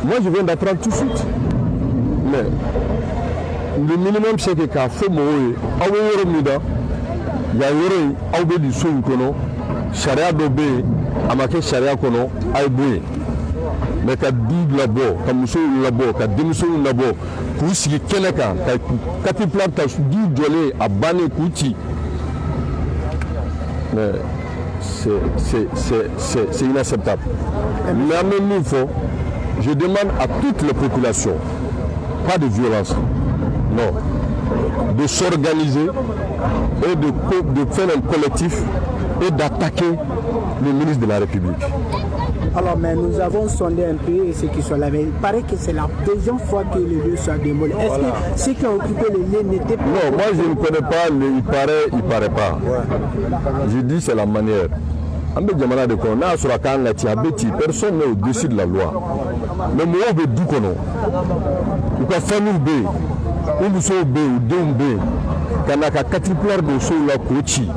Moi, je viens d'apprendre tout de suite. Mais le minimum, c'est que quand il faut mourir, il y a un peu de sous kono, charia dobé, amake charia kono, aïboué. Mais quand du labo, quand monsieur labo, quand démission labo, pour ce qui est quelqu'un, quand il plante du dolé à bané kouti, mais c'est inacceptable. Mais en même temps, je demande à toutes les populations, pas de violence, non, de s'organiser et de faire un collectif et d'attaquer le ministre de la République. Alors, mais nous avons sondé un peu ceux qui sont là, mais il paraît que c'est la deuxième fois que le lieu soit démoli. Est-ce que ceux qui ont occupé le lieu n'étaient pas... Non, moi je ne connais pas, il paraît pas. Je dis c'est la manière. Personne n'est au-dessus de la loi. Mais moi, je dis que non. Ou qu'à famille B, ou Mousso B, ou Dom B, quand on a 4 pleurs de sous la Kochi,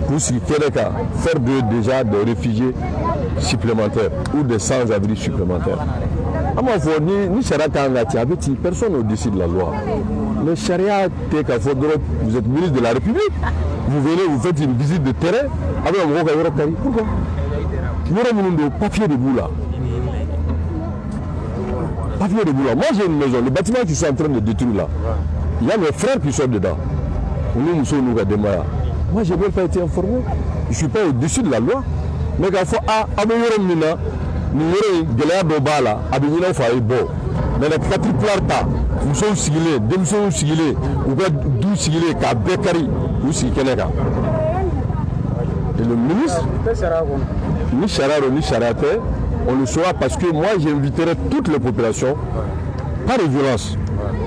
pour ce qui est faire déjà des réfugiés supplémentaires ou des sans-abri supplémentaires. Ni Charia personne au-dessus de la loi. Le Charia, vous êtes ministre de la République, vous venez, vous faites une visite de terrain, pourquoi? Papier de bout là. Papier de bout là. Moi j'ai une maison, le bâtiment qui sont en train de détruire là, il y a mes frères qui sont dedans. Moi j'ai même pas été informé, je ne suis pas au-dessus de la loi. Mais quand il faut nous mais les 4 plata, nous sommes sigilés, nous sommes sigilés, nous sommes sigilés, car Bekari, nous sommes sigilés. Et le ministre, ni Chararo ni Charate, on le saura parce que moi j'inviterai toutes les populations, pas de violence,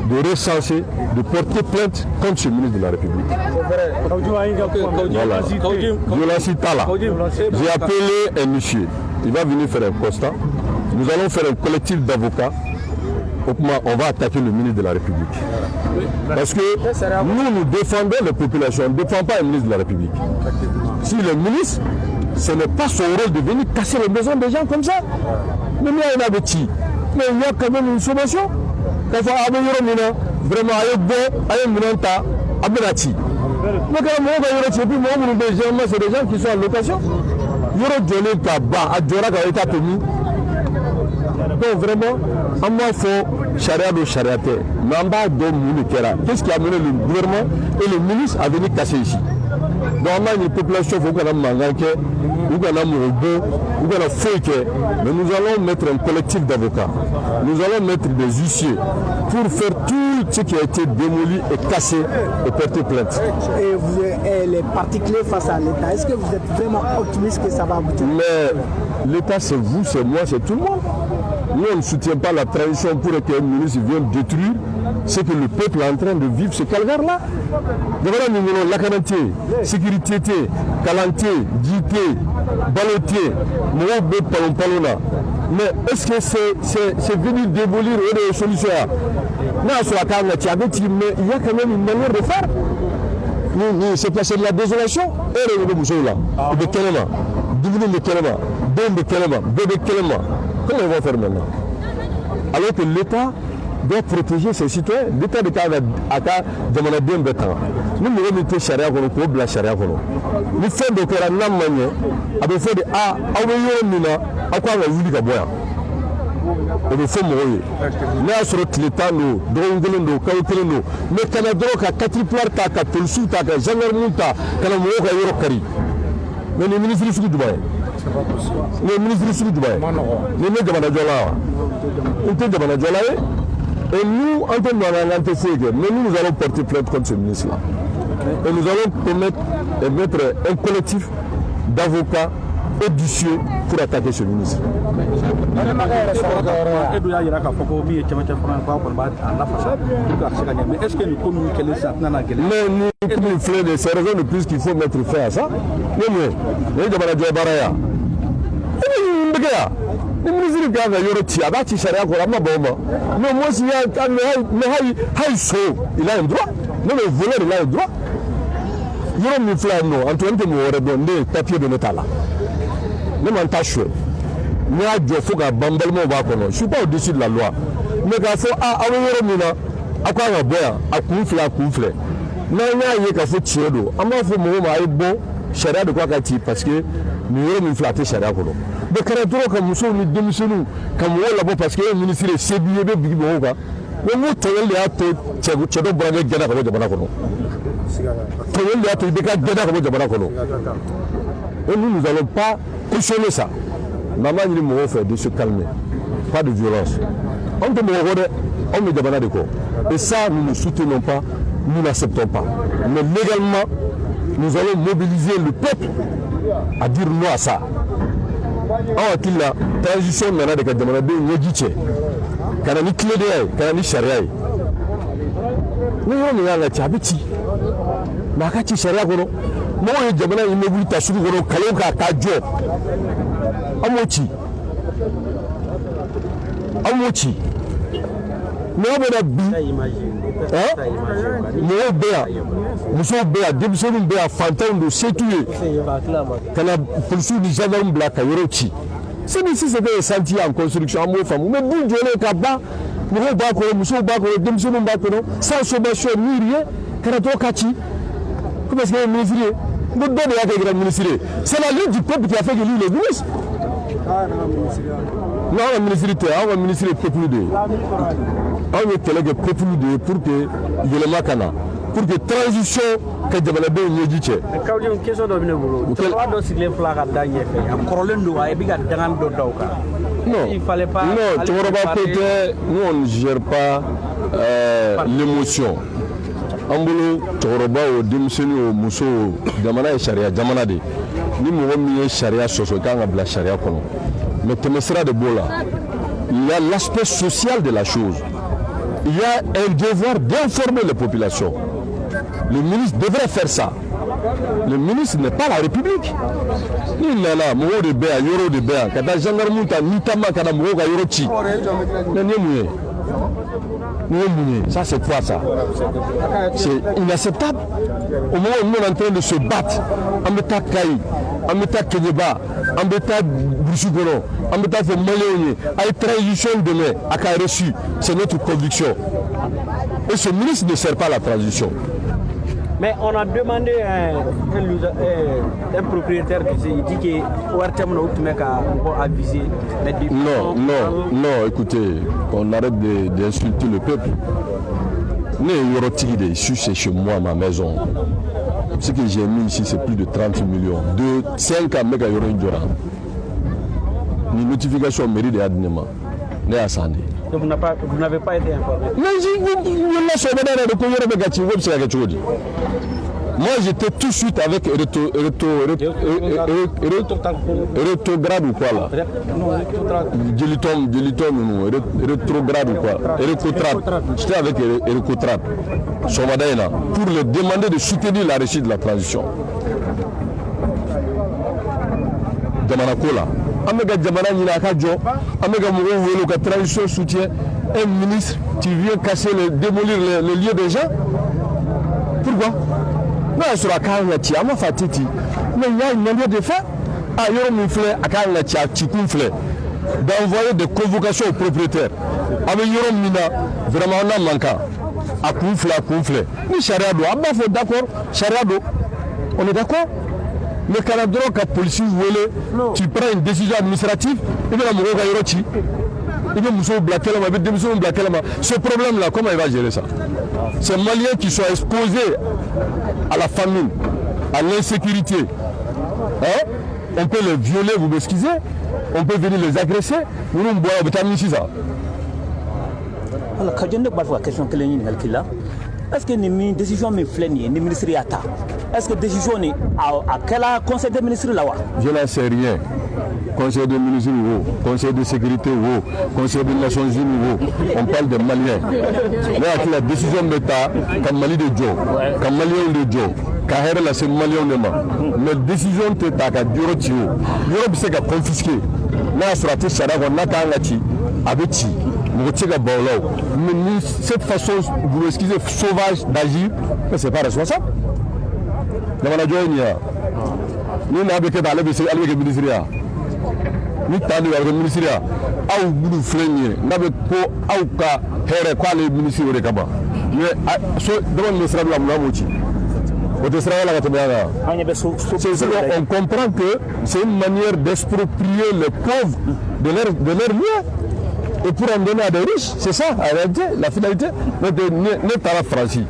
de recenser, de porter plainte contre ce ministre de la République. Voilà. J'ai appelé un monsieur, il va venir faire un constat. Nous allons faire un collectif d'avocats. On va attaquer le ministre de la République. Parce que nous défendons les populations, on ne défend pas le ministre de la République. Si le ministre, ce n'est pas son rôle de venir casser les maisons des gens comme ça. Mais il y a un abéti. Mais il y a quand même une sommation. Quand il faut vraiment c'est des gens qui sont en location. Donc vraiment, à moi il faut charia de chariaté. Qu'est-ce qui a amené le gouvernement et le ministre à venir casser ici? Normalement, les populations faut qu'on a manqué, ou qu'on a mouru, ou qu'on a fouillé. Mais nous allons mettre un collectif d'avocats. Nous allons mettre des huissiers pour faire tout ce qui a été démoli et cassé et porter plainte. Et les particuliers face à l'État, est-ce que vous êtes vraiment optimiste que ça va aboutir? Mais l'État, c'est vous, c'est moi, c'est tout le monde. Nous, on ne soutient pas la transition pour que le ministre vienne détruire ce que le peuple est en train de vivre, ce calvaire-là. D'abord, la qualité, sécurité, qualité, dité, balotier, mais est-ce que c'est venu démolir une solution? Non, sur la carte, il y a quand même une manière de faire. C'est de la désolation. Comment ils vont faire maintenant? Alors que l'État doit protéger ses citoyens. L'État de Canada a demandé bien de temps. Nous devons mettre charia pour nous la charia pour nous. Nous faisons de la même manière. Avec fait de A, à quoi on a voulu qu'aboyer. Et nous faisons mourir. Nous avons sur l'État, nous, Drongelendo, Kaotelendo. Mais Canada, à 4 plats, à Tolsou, à Gendarmerie, à Kanamoka, à Yorokari. Mais les ministres du Dubaï. Le ministre du Dubaï, le ministre de Manadjola, et nous, en tant que mais nous allons porter plainte contre ce ministre-là. Et nous allons mettre un collectif d'avocats audacieux pour attaquer ce ministre. Mais est-ce que nous communiquons ça? Mais nous faisons c'est raison de plus qu'il faut mettre fin à ça. Mais le ministre de la Yoroti a bâti Charia pour la bombe. Mais moi, s'il y a il a un droit. Non, mais voleur, il a un droit. Yorom Miflano, Antoine de Mouret, papier de Notala. Même en tâche. Ni a jɔ fo ka ban balimaw b'a kɔnɔ. Je suis pas au-dessus de la loi. Mais k'a fɔ aw bɛ yɔrɔ min na aw kan ka bɔ yan a kun filɛ. N'an y'a ye k'a fɔ tiɲɛ don an b'a fɔ mɔgɔw ma a ye bɔ sariya de ko a ka ci parce que nin yɔrɔ min filɛ a tɛ sariya kɔnɔ. Mais kana dɔrɔn ka musow ni denmisɛnninw ka mɔgɔw labɔ parce que e ye ministre ye se b'i ye i bɛ bigi mɔgɔw kan. Mais n ko tɔɲɔli de y'a to cɛ dɔ bɔra ne gɛnna ka bɔ jamana kɔnɔ. Tɔɲɔli de y'a to i bɛ ka gɛnna ka bɔ jamana kɔnɔ. Et nous n'allons pas cautionner ça. Maman ni mɔgɔw fɛ de se calmer, pas de violence. On te mɔgɔ dɛ, on bɛ jamana de kɔ. Et ça, nous ne soutenons pas, nous n'acceptons pas. Mais légalement, nous allons mobiliser le peuple à dire non à ça. Aw hakili la transition nana de ka jamanadenw ɲɛji cɛ ka na ni tilennenya ye ka na ni sariya ye ni yɔrɔ min y'an ka ci a bɛ ci mais a ka ci sariya kɔnɔ mɔgɔw ye jamana immeuble ta sugu kɔnɔ kalo k'a jɔ an m'o ci mɔgɔ bɛ na bi mɔgɔw bɛ yan musow bɛ yan denmisɛnninw bɛ yan fantanw don se t'u ye ka na polisiw ni gendarmes bila ka yɔrɔw ci celui-ci c'est des chantiers en construction an b'o faamu mais du jɔlen ka ban mɔgɔw b'a kɔnɔ musow b'a kɔnɔ denmisɛnninw b'a kɔnɔ sans sommation ni rien kana to ka ci ko parce que ye ministre ye n ko dɔ de y'a kɛ kɛra ministre ye c'est la lutte du peuple qui a fait que lui il est ministre. Non, on ministre on ministre peuple de. On est collègue peuple de pour que yelema kana pour que transition que jamanadenw ɲɛji cɛ. Kawdi on question dɔ bɛ ne bolo. Cɛkɔrɔba dɔ sigilen filɛ ka da ɲɛfɛ a kɔrɔlen don a bɛ ka dangan dɔ da o kan. Non, il fallait pas. Non, cɛkɔrɔba ko tɛ nous on ne gère pas l'émotion. An bolo cɛkɔrɔba o denmisɛnnin o muso o jamana ye sariya jamana de ni mɔgɔ min ye sariya sɔsɔ i kan ka bila sariya kɔnɔ. Mais tɛmɛsira de b'o la il y a l'aspect social de la chose, il y a un devoir d'informer les populations. Le ministre devrait faire ça. Le ministre n'est pas la République. Ni nana mɔgɔw de bɛ yan yɔrɔ de bɛ yan ka taa gendarme ta ni taama ka na mɔgɔw ka yɔrɔ ci mais nin ye mun ye nin ye mun ye ça c'est quoi ça c'est inacceptable. Au moment où nous sommes en train de se battre an bɛ taa Kayi an bɛ taa Keɲeba an bɛ taa Burusi kɔnɔ an bɛ taa fɔ maliyɛnw ye a ye transition dɛmɛ a ka reçu c'est notre conviction et ce ministre ne sert pas la transition. Mais on a demandé à un propriétaire il dit que ORTM n'a avisé. Non, écoutez, on arrête d'insulter le peuple. Je suis chez moi, à ma maison. Ce que j'ai mis ici, c'est plus de 30 millions. De 5 à Mega Yoro Indjora. Une notification mairie de Adnema. Donc vous n'avez pas été informé. Moi j'étais tout de suite avec rétrograde ou quoi là. Rétrograde ou quoi. J'étais avec Récotrade. Pour leur demander de soutenir la réussite de la transition. Damanakola. Amega Jamana Nilakajo, Amega Mouro, la transition soutient un ministre qui vient casser, démolir les lieux des gens. Pourquoi? Non, sur la carrière, il y a un fatiti. Mais il y a une manière de faire. Ailleurs, il faut d'envoyer des convocations aux propriétaires. Avec Yorom Mina, vraiment, on a manqué. À Koufle. Ni Chariado, d'accord, Chariado, on est d'accord? Mais quand la police voulait, tu prends une décision administrative, et bien la Mouro Gaïroti, et bien Mousso Blakelama, ce problème-là, comment il va gérer ça? Ces Maliens qui sont exposés à la famine, à l'insécurité, hein? On peut les violer, vous m'excusez, on peut venir les agresser, nous nous boire ça. Alors, quand je ne sais pas la question que est-ce que les décisions me flènent, les ministres y'attendent? Est-ce que la décision est à quel conseil des ministres là? Je n'en sais rien. Conseil des ministres, conseil de sécurité, conseil des Nations Unies, on parle des Maliens. Là, la décision de l'État, comme Mali de Djo, comme Malien de Djo, car là c'est Malien de Ma. Mais décision de l'État, car Djorotio, Djorotio c'est confisqué. Là, sur la tête, on a Tangati, Abeti. Mais cette façon, vous m'excusez, sauvage d'agir, ce n'est pas responsable. Nous n'avons pas de ministère. ni tani wa ministre aw bulu flenye ngabe ko aw ka here ko ale ministre de kaba mais so demande le sera la mochi o te sera la kataba on comprend que c'est une manière d'exproprier les pauvres de leur bien et pour en donner à des riches, c'est ça en réalité la finalité ne pas la France il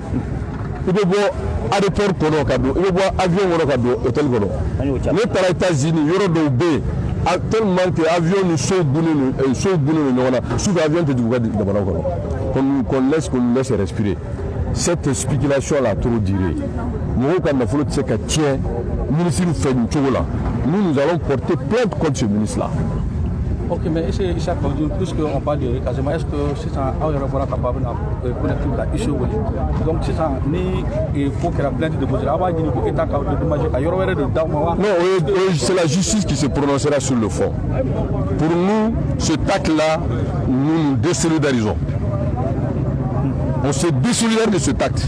peut voir aéroport kono kado il peut voir avion kono kado hôtel kono ne pas les États-Unis yoro do be tellement que avion nous sauve boulot sous avion te du qu'on laisse respirer. Cette spéculation là trop durée. Nous nous allons porter plainte contre ce ministre là. Ok, mais puisqu'on parle de recasement, est-ce que c'est ça capable de connecter la issue? Donc c'est ça, il faut que la plainte de poser avant de non, c'est la justice qui se prononcera sur le fond. Pour nous, ce acte-là, nous nous désolidarisons. On se désolidarise de cet acte.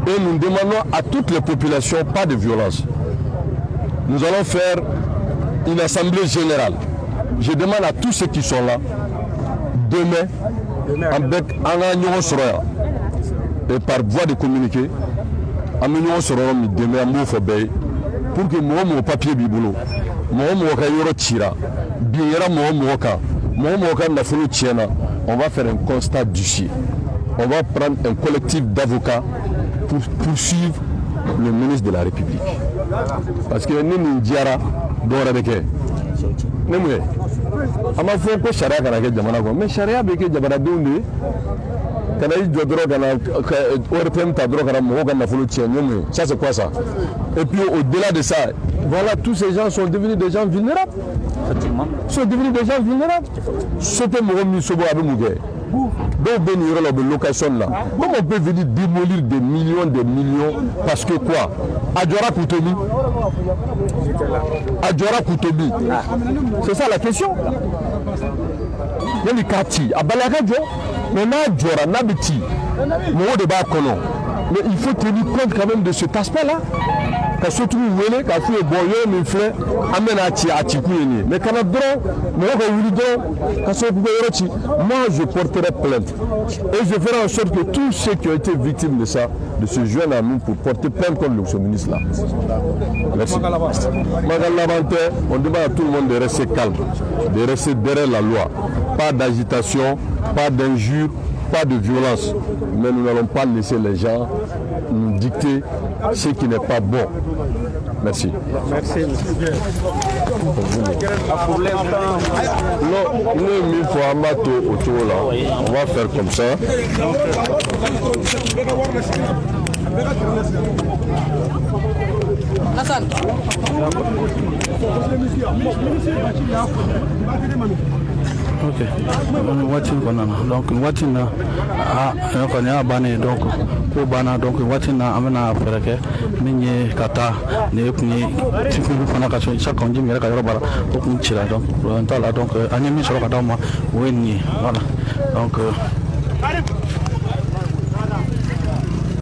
Et nous demandons à toutes les populations, pas de violence. Nous allons faire une assemblée générale. Je demande à tous ceux qui sont là, demain, et par voie de communiquer, pour que mon papier bibolo, on va faire un constat d'huissier. On va prendre un collectif d'avocats pour poursuivre le ministre de la République. Parce que nous nous disons, ama fo ko sharia kana ke jamana ko mais sharia be ke jamana donde kana yi jodro kana ORTM ta dro kana mo kana fulu tient ça c'est quoi ça? Et puis au-delà de ça, voilà, tous ces gens sont devenus des gens vulnérables. Effectivement. Sont devenus des gens vulnérables. C'était mo mi sobo abe mugé. Donc venir la location là. Comment on peut venir démolir des millions parce que quoi? Adjora Koutobi. Adjora Koutobi. C'est ça la question. Il y a les quartiers. À Balagadio, on a Adjora, Nabiti. Mais il faut tenir compte quand même de cet aspect-là. Parce que tout le monde a fait boyer, mes frères, amène à Tikouni. Mais quand on a moi je porterai plainte. Et je ferai en sorte que tous ceux qui ont été victimes de ça, de se joindre à nous pour porter plainte contre ce ministre-là. Merci. On demande à tout le monde de rester calme, de rester derrière la loi. Pas d'agitation, pas d'injures, pas de violence. Mais nous n'allons pas laisser les gens nous dicter ce qui n'est pas bon. Merci. Merci. On va faire comme ça. Ok, donc watina kɔni y'a bannen donc ko banna donc watina an bɛna fɛɛrɛ kɛ min ye ka taa nin kun ye tifilu fana ka so chaque ji yɛrɛ ka yɔrɔ bara o kun cira donc n t'a la donc an ye min sɔrɔ ka d'aw ma o ye nin ye voilà donc